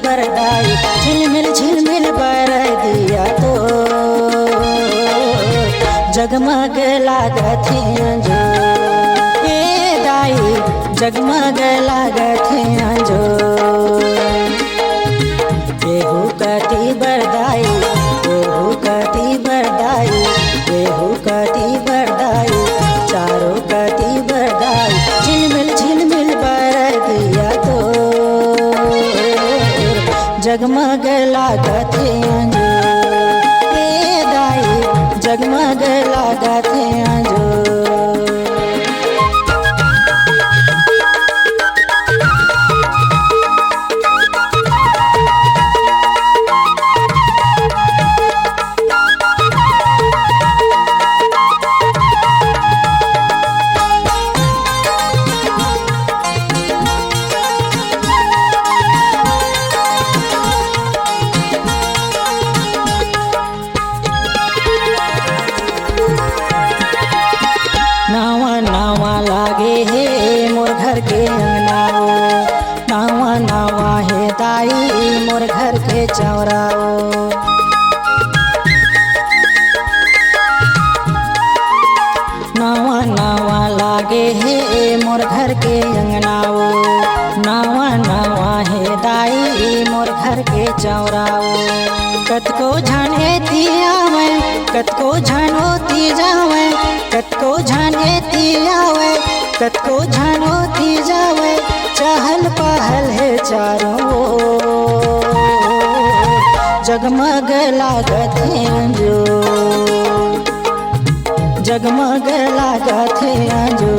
बरदाई झिलमिल बर दिया तो जगमग लागत जो ए दाई जगमग लागत जो केहू कति बरदाई केहू कति बरदाई केहू कति बरदाई चारों कति बरदाई झिलमिल बर दिया तो जगमग लागत जो ए दाई जगमग लागत जो नावा नावा लागे हे मोर घर के अंगनाओ नावा नावा हे दाई मोर घर के चौराओ नावा नावा लागे हे मोर घर के अंगनाओ नावा नावा हे दाई मोर घर के चौराओ कतको झने ती आवे कतको झनोती जावे कतको झने ती आवे कतको झनोती जावे चहल पहल है चारों जगमग लागत जो जगमग लागत जो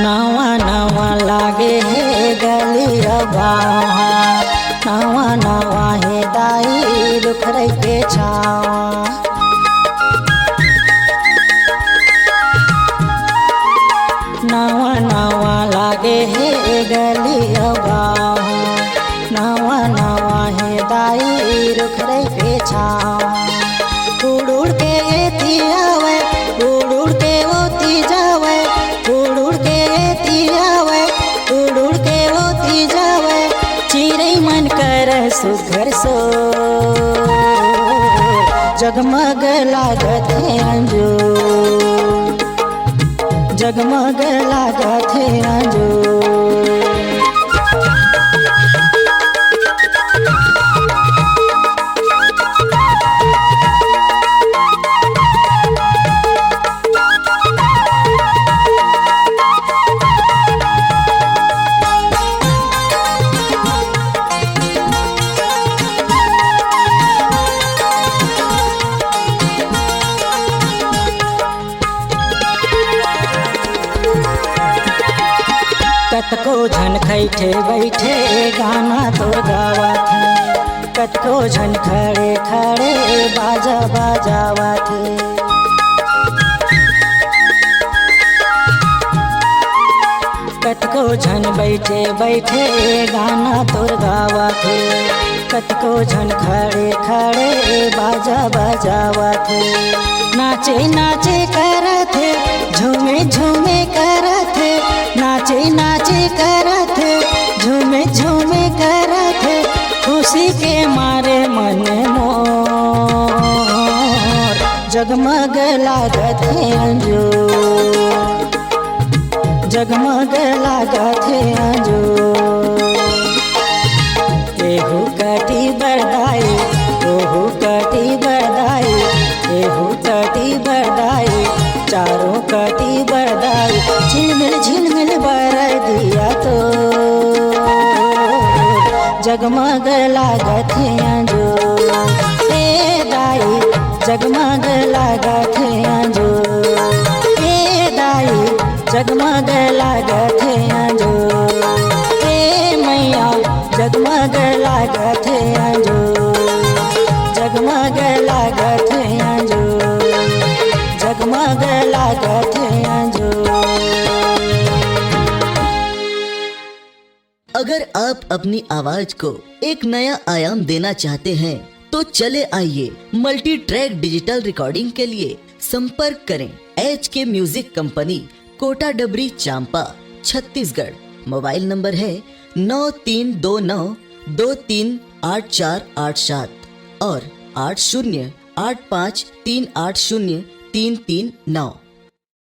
नावा नावा लागे हे गलिया बाहा नावा नावा हे दाई दुखरई के छावा नावा नावा लागे हे गलिया बाहा नावा नावा हे दाई दुखरई के छावा उड़ उड़ के एती आवे उड़ उड़ के ओती जावे उड़ उड़ के एती आवे उड़ उड़ के ओती जावे चिड़ै मन कर सुघर सो जगमग लागत जो जगमग लागत जो कतको झन खैठे बैठे गाना तोर गावत है कतको झन खड़े खड़े बाजा बजावत है कतको झन बैठे बैठे गाना तोर गावत है कतको झन खड़े खड़े बाजा बजावत है नाचे नाचे करत है झूमे झूमे करत है नाचे नाचे करत है झूमे झूमे करत है खुशी के मारे मन मोर जगमग लागत जो जगमग लागत जो केहू कति बरदाई ओहू कति बरदाई केहू कति बरदाई चारों कति बरदाई झिलमिल बर दिया तो जगमग लागत जो ए दाई जगमग लागत जो ए दाई जगमग लागत जो ए मैया जगमग लागत अगर आप अपनी आवाज को एक नया आयाम देना चाहते हैं तो चले आइए मल्टी ट्रैक डिजिटल रिकॉर्डिंग के लिए संपर्क करें HK म्यूजिक कंपनी, कोटा डबरी, चांपा, छत्तीसगढ़। मोबाइल नंबर है 9329238487 और 8085380339।